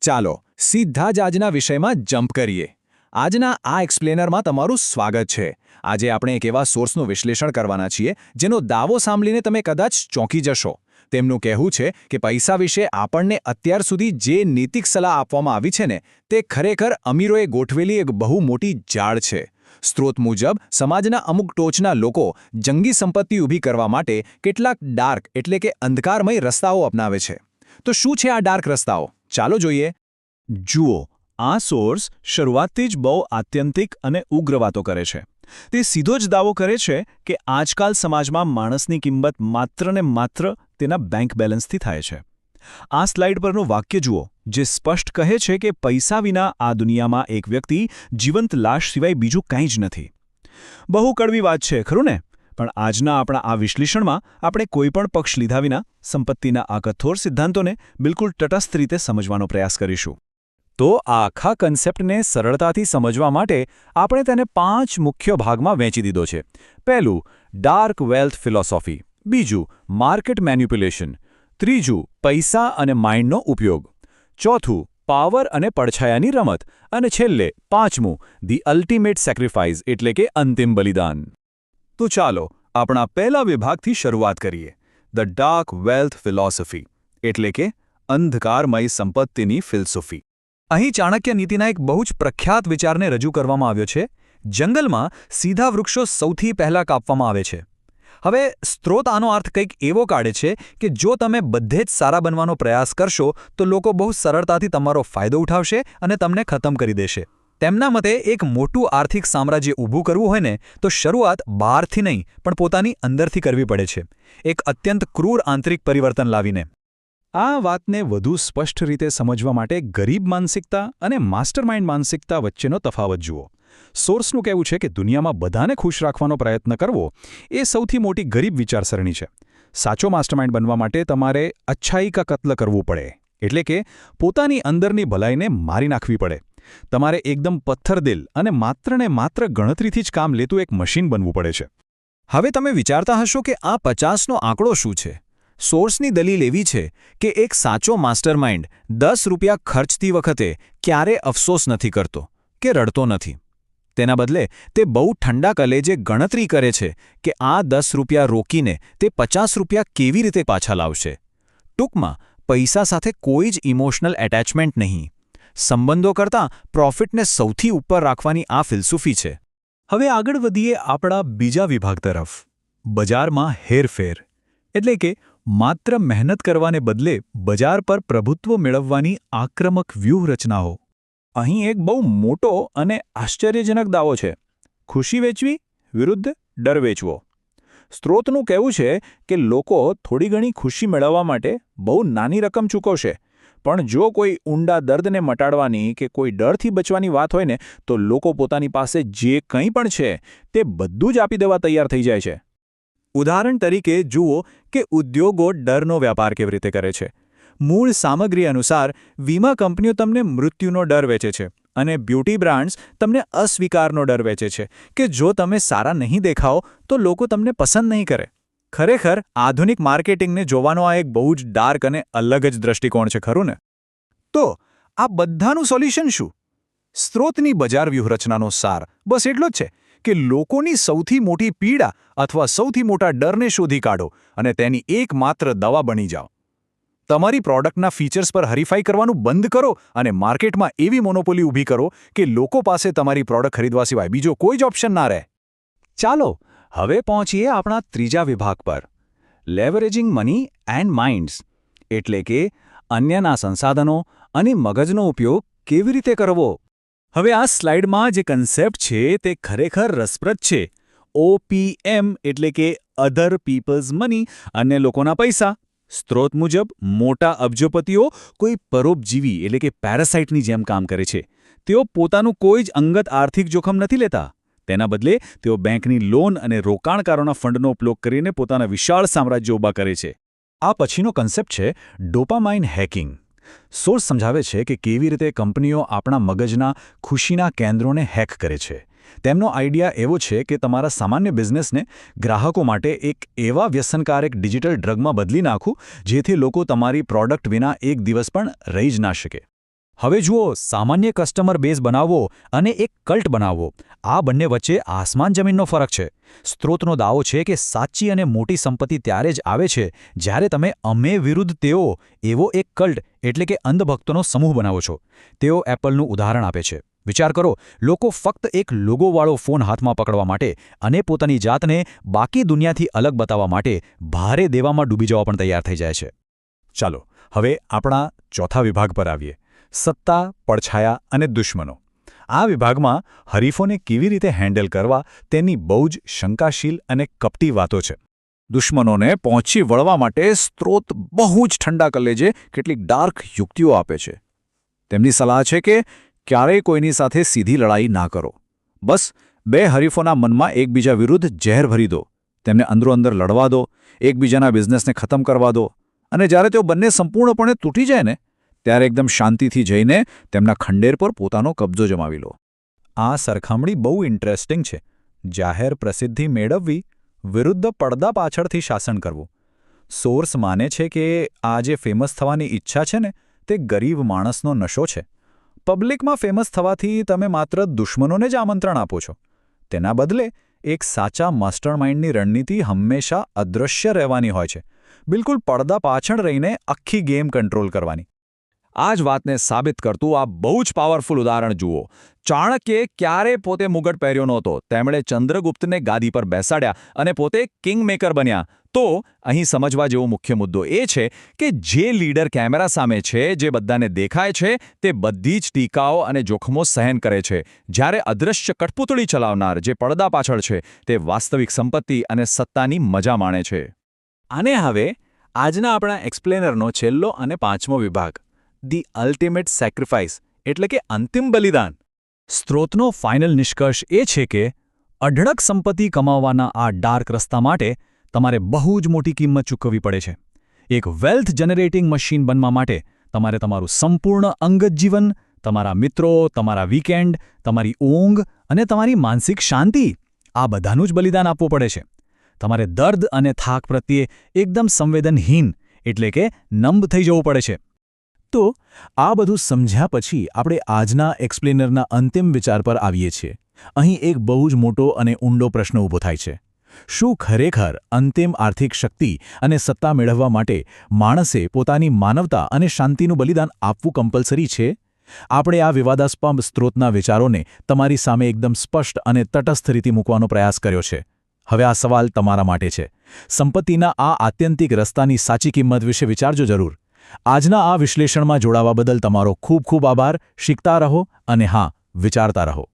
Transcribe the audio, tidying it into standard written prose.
ચાલો સીધા જ આજના વિષયમાં જમ્પ કરીએ. આજના આ એક્સપ્લેનરમાં તમારું સ્વાગત છે. આજે આપણે એક એવા સોર્સનું વિશ્લેષણ કરવાના છીએ જેનો દાવો સાંભળીને તમે કદાચ ચોંકી જશો. તેમનું કહેવું છે કે પૈસા વિશે આપણને અત્યાર સુધી જે નૈતિક સલાહ આપવામાં આવી છે ને તે ખરેખર અમીરોએ ગોઠવેલી એક બહુ મોટી જાળ છે. સ્ત્રોત મુજબ સમાજના અમુક ટોચના લોકો જંગી સંપત્તિ ઊભી કરવા માટે કેટલાક ડાર્ક એટલે કે અંધકારમય રસ્તાઓ અપનાવે છે. તો શું છે આ ડાર્ક રસ્તાઓ? ચાલો જોઈએ. જુઓ, આ સોર્સ શરૂઆતથી જ બહુ આત્યંતિક અને ઉગ્ર વાતો કરે છે. તે સીધો જ દાવો કરે છે કે આજકાલ સમાજમાં માણસની કિંમત માત્ર ને માત્ર તેના બેંક બેલેન્સથી થાય છે. આ સ્લાઇડ પરનું વાક્ય જુઓ, જે સ્પષ્ટ કહે છે કે પૈસા વિના આ દુનિયામાં એક વ્યક્તિ જીવંત લાશ સિવાય બીજું કંઈ જ નથી. બહુ કડવી વાત છે, ખરું ને? પણ આજના આપણા આ વિશ્લેષણમાં આપણે કોઈપણ પક્ષ લીધા વિના સંપત્તિના આ કઠોર સિદ્ધાંતોને બિલકુલ તટસ્થ રીતે સમજવાનો પ્રયાસ કરીશું. તો આ આખા કન્સેપ્ટને સરળતાથી સમજવા માટે આપણે તેને 5 મુખ્ય ભાગમાં વહેંચી દીધો છે. પહેલું, ડાર્ક વેલ્થ ફિલોસોફી. બીજું, માર્કેટ મેન્યુપ્યુલેશન. ત્રીજું, પૈસા અને માઇન્ડનો ઉપયોગ. ચોથું, પાવર અને પડછાયાની રમત. અને છેલ્લે 5મું, ધી અલ્ટિમેટ સેક્રિફાઇસ એટલે કે અંતિમ બલિદાન. તો ચાલો આપણા પહેલા વિભાગથી શરૂઆત કરીએ. ધ ડાર્ક વેલ્થ ફિલોસોફી એટલે કે અંધકારમય સંપત્તિની ફિલસૂફી. અહીં ચાણક્ય નીતિના એક બહુ જ પ્રખ્યાત વિચારને રજૂ કરવામાં આવ્યો છે. જંગલમાં સીધા વૃક્ષો સૌથી પહેલાં કાપવામાં આવે છે. હવે સ્ત્રોત આનો અર્થ કંઈક એવો કાઢે છે કે જો તમે બધે જ સારા બનવાનો પ્રયાસ કરશો તો લોકો બહુ સરળતાથી તમારો ફાયદો ઉઠાવશે અને તમને ખતમ કરી દેશે. તેમના મતે એક મોટું આર્થિક સામ્રાજ્ય ઊભું કરવું હોય ને તો શરૂઆત બહારથી નહીં પણ પોતાની અંદરથી કરવી પડે છે, એક અત્યંત ક્રૂર આંતરિક પરિવર્તન લાવીને. આ વાતને વધુ સ્પષ્ટ રીતે સમજવા માટે ગરીબ માનસિકતા અને માસ્ટરમાઇન્ડ માનસિકતા વચ્ચેનો તફાવત જુઓ. સોર્સનું કહેવું છે કે દુનિયામાં બધાને ખુશ રાખવાનો પ્રયત્ન કરવો એ સૌથી મોટી ગરીબ વિચારસરણી છે. સાચો માસ્ટરમાઇન્ડ બનવા માટે તમારે અચ્છાઈ કા કત્લ કરવું પડે, એટલે કે પોતાની અંદરની ભલાઈને મારી નાખવી પડે. તમારે એકદમ પથ્થરદિલ અને માત્ર ને માત્ર ગણતરીથી જ કામ લેતું એક મશીન બનવું પડે છે. હવે તમે વિચારતા હશો કે આ 50નો આંકડો શું છે? સોર્સની દલીલ એવી છે કે એક સાચો માસ્ટરમાઇન્ડ 10 રૂપિયા ખર્ચતી વખતે ક્યારે અફસોસ નથી કરતો કે રડતો નથી. તેના બદલે તે બહુ ઠંડા કલેજે ગણતરી કરે છે કે આ 10 રૂપિયા રોકીને તે 50 રૂપિયા કેવી રીતે પાછા લાવશે. ટૂંકમાં પૈસા સાથે કોઈ જ ઇમોશનલ એટેચમેન્ટ નહીં. સંબંધો કરતાં પ્રોફિટને સૌથી ઉપર રાખવાની આ ફિલસૂફી છે. હવે આગળ વધીએ આપણા બીજા વિભાગ તરફ, બજારમાં હેરફેર. એટલે કે માત્ર મહેનત કરવાને બદલે બજાર પર પ્રભુત્વ મેળવવાની આક્રમક વ્યૂહરચનાઓ. અહીં એક બહુ મોટો અને આશ્ચર્યજનક દાવો છે: ખુશી વેચવી વિરુદ્ધ ડર વેચવો. સ્ત્રોતનું કહેવું છે કે લોકો થોડી ઘણી ખુશી મેળવવા માટે બહુ નાની રકમ ચૂકવશે, પણ જો કોઈ ઊંડા દર્દને મટાડવાની કે કોઈ ડરથી બચવાની વાત હોય ને તો લોકો પોતાની પાસે જે કંઈ પણ છે તે બધું જ આપી દેવા તૈયાર થઈ જાય છે. ઉદાહરણ તરીકે જુઓ કે ઉદ્યોગો ડરનો વ્યાપાર કેવી રીતે કરે છે. મૂળ સામગ્રી અનુસાર વીમા કંપનીઓ તમને મૃત્યુનો ડર વેચે છે અને બ્યુટી બ્રાન્ડ્સ તમને અસ્વીકારનો ડર વેચે છે કે જો તમે સારા નહીં દેખાઓ તો લોકો તમને પસંદ નહીં કરે. ખરેખર આધુનિક માર્કેટિંગને જોવાનો આ એક બહુ જ ડાર્ક અને અલગ જ દ્રષ્ટિકોણ છે, ખરું ને? તો આ બધાનું સોલ્યુશન શું? સ્ત્રોતની બજાર વ્યૂહરચનાનો સાર બસ એટલો જ છે કે લોકોની સૌથી મોટી પીડા અથવા સૌથી મોટા ડરને શોધી કાઢો અને તેની એકમાત્ર દવા બની જાઓ. તમારી પ્રોડક્ટના ફીચર્સ પર હરીફાઈ કરવાનું બંધ કરો અને માર્કેટમાં એવી મોનોપોલી ઊભી કરો કે લોકો પાસે તમારી પ્રોડક્ટ ખરીદવા સિવાય બીજો કોઈ જ ઓપ્શન ના રહે. ચાલો હવે પહોંચીએ આપણા ત્રીજા વિભાગ પર, લેવરેજિંગ મની એન્ડ માઇન્ડ્સ. એટલે કે અન્યના સંસાધનો અને મગજનો ઉપયોગ કેવી રીતે કરવો. હવે આ સ્લાઇડમાં જે કન્સેપ્ટ છે તે ખરેખર રસપ્રદ છે. OPM એટલે કે અધર પીપલ્સ મની, અન્ય લોકોના પૈસા. સ્ત્રોત મુજબ મોટા અબજોપતિઓ કોઈ પરોપજીવી એટલે કે પેરાસાઇટની જેમ કામ કરે છે. તેઓ પોતાનું કોઈ જ અંગત આર્થિક જોખમ નથી લેતા. તેના બદલે તેઓ બેંકની લોન અને રોકાણકારોના ફંડનો ઉપયોગ કરીને પોતાના વિશાળ સામ્રાજ્ય ઊભા કરે છે. આ પછીનો કન્સેપ્ટ છે ડોપામાઇન હેકિંગ. સોર્સ સમજાવે છે કે કેવી રીતે કંપનીઓ આપણા મગજના ખુશીના કેન્દ્રોને હેક કરે છે. તેમનો આઈડિયા એવો છે કે તમારા સામાન્ય બિઝનેસને ગ્રાહકો માટે એક એવા વ્યસનકારક ડિજિટલ ડ્રગમાં બદલી નાખવું જેથી લોકો તમારી પ્રોડક્ટ વિના એક દિવસ પણ રહી જ ના શકે. હવે જુઓ, સામાન્ય કસ્ટમર બેઝ બનાવવો અને એક કલ્ટ બનાવવો, આ બંને વચ્ચે આસમાન જમીનનો ફરક છે. સ્ત્રોતનો દાવો છે કે સાચી અને મોટી સંપત્તિ ત્યારે જ આવે છે જ્યારે તમે અમે વિરુદ્ધ તેઓ એવો એક કલ્ટ એટલે કે અંધભક્તોનો સમૂહ બનાવો છો. તેઓ એપલનું ઉદાહરણ આપે છે. વિચાર કરો, લોકો ફક્ત એક લોગોવાળો ફોન હાથમાં પકડવા માટે અને પોતાની જાતને બાકી દુનિયાથી અલગ બતાવવા માટે ભારે દેવામાં ડૂબી જવા પણ તૈયાર થઈ જાય છે. ચાલો હવે આપણા ચોથા વિભાગ પર આવીએ. સત્તા, પડછાયા અને દુશ્મનો. આ વિભાગમાં હરીફોને કેવી રીતે હેન્ડલ કરવા તેની બહુ જ શંકાશીલ અને કપટી વાતો છે. દુશ્મનોને પહોંચી વળવા માટે સ્ત્રોત બહુ જ ઠંડા કલેજે કેટલીક ડાર્ક યુક્તિઓ આપે છે. તેમની સલાહ છે કે ક્યારેય કોઈની સાથે સીધી લડાઈ ના કરો. બસ બે હરીફોના મનમાં એકબીજા વિરુદ્ધ ઝેર ભરી દો, તેમને અંદરોઅંદર લડવા દો, એકબીજાના બિઝનેસને ખતમ કરવા દો, અને જ્યારે તેઓ બંને સંપૂર્ણપણે તૂટી જાય ને ત્યારે એકદમ શાંતિથી જઈને તેમના ખંડેર પર પોતાનો કબજો જમાવી લો. આ સરખામણી બહુ ઇન્ટરેસ્ટિંગ છે. જાહેર પ્રસિદ્ધિ મેળવવી વિરુદ્ધ પડદા પાછળથી શાસન કરવું. સોર્સ માને છે કે આ જે ફેમસ થવાની ઈચ્છા છે ને તે ગરીબ માણસનો નશો છે. પબ્લિકમાં ફેમસ થવાથી તમે માત્ર દુશ્મનોને જ આમંત્રણ આપો છો. તેના બદલે એક સાચા માસ્ટરમાઇન્ડની રણનીતિ હંમેશા અદૃશ્ય રહેવાની હોય છે. બિલકુલ પડદા પાછળ રહીને આખી ગેમ કંટ્રોલ કરવાની. આ જ વાતને સાબિત કરતું આ બહુ જ પાવરફુલ ઉદાહરણ જુઓ. ચાણક્યે ક્યારેય પોતે મુગટ પહેર્યો નહોતો. તેમણે ચંદ્રગુપ્તને ગાદી પર બેસાડ્યા અને પોતે કિંગમેકર બન્યા. તો અહીં સમજવા જેવો મુખ્ય મુદ્દો એ છે કે જે લીડર કેમેરા સામે છે, જે બધાને દેખાય છે, તે બધી જ ટીકાઓ અને જોખમો સહન કરે છે. જ્યારે અદૃશ્ય કઠપૂતળી ચલાવનાર, જે પડદા પાછળ છે, તે વાસ્તવિક સંપત્તિ અને સત્તાની મજા માણે છે. અને હવે આજના આપણા એક્સપ્લેનરનો છેલ્લો અને પાંચમો વિભાગ, ધી અલ્ટિમેટ સેક્રિફાઇસ એટલે કે અંતિમ બલિદાન. સ્ત્રોતનો ફાઇનલ નિષ્કર્ષ એ છે કે અઢળક સંપત્તિ કમાવવાના આ ડાર્ક રસ્તા માટે તમારે બહુ જ મોટી કિંમત ચૂકવવી પડે છે. એક વેલ્થ જનરેટિંગ મશીન બનવા માટે તમારે તમારું સંપૂર્ણ અંગત જીવન, તમારા મિત્રો, તમારા વીકેન્ડ, તમારી ઊંઘ અને તમારી માનસિક શાંતિ, આ બધાનું જ બલિદાન આપવું પડે છે. તમારે દર્દ અને થાક પ્રત્યે એકદમ સંવેદનહીન એટલે કે નમ્બ થઈ જવું પડે છે. તો આ બધું સમજ્યા પછી આપણે આજના એક્સપ્લેનરના અંતિમ વિચાર પર આવીએ છીએ. અહીં એક બહુ જ મોટો અને ઊંડો પ્રશ્ન ઊભો થાય છે. શું ખરેખર અંતિમ આર્થિક શક્તિ અને સત્તા મેળવવા માટે માણસે પોતાની માનવતા અને શાંતિનું બલિદાન આપવું કમ્પલસરી છે? આપણે આ વિવાદાસ્પદ સ્ત્રોતના વિચારોને તમારી સામે એકદમ સ્પષ્ટ અને તટસ્થ રીતે મૂકવાનો પ્રયાસ કર્યો છે. હવે આ સવાલ તમારા માટે છે. સંપત્તિના આ આત્યંતિક રસ્તાની સાચી કિંમત વિશે વિચારજો જરૂર. આજના આ વિશ્લેષણમાં જોડાવા બદલ તમારો ખૂબ ખૂબ આભાર. શીખતા રહો અને હા, વિચારતા રહો.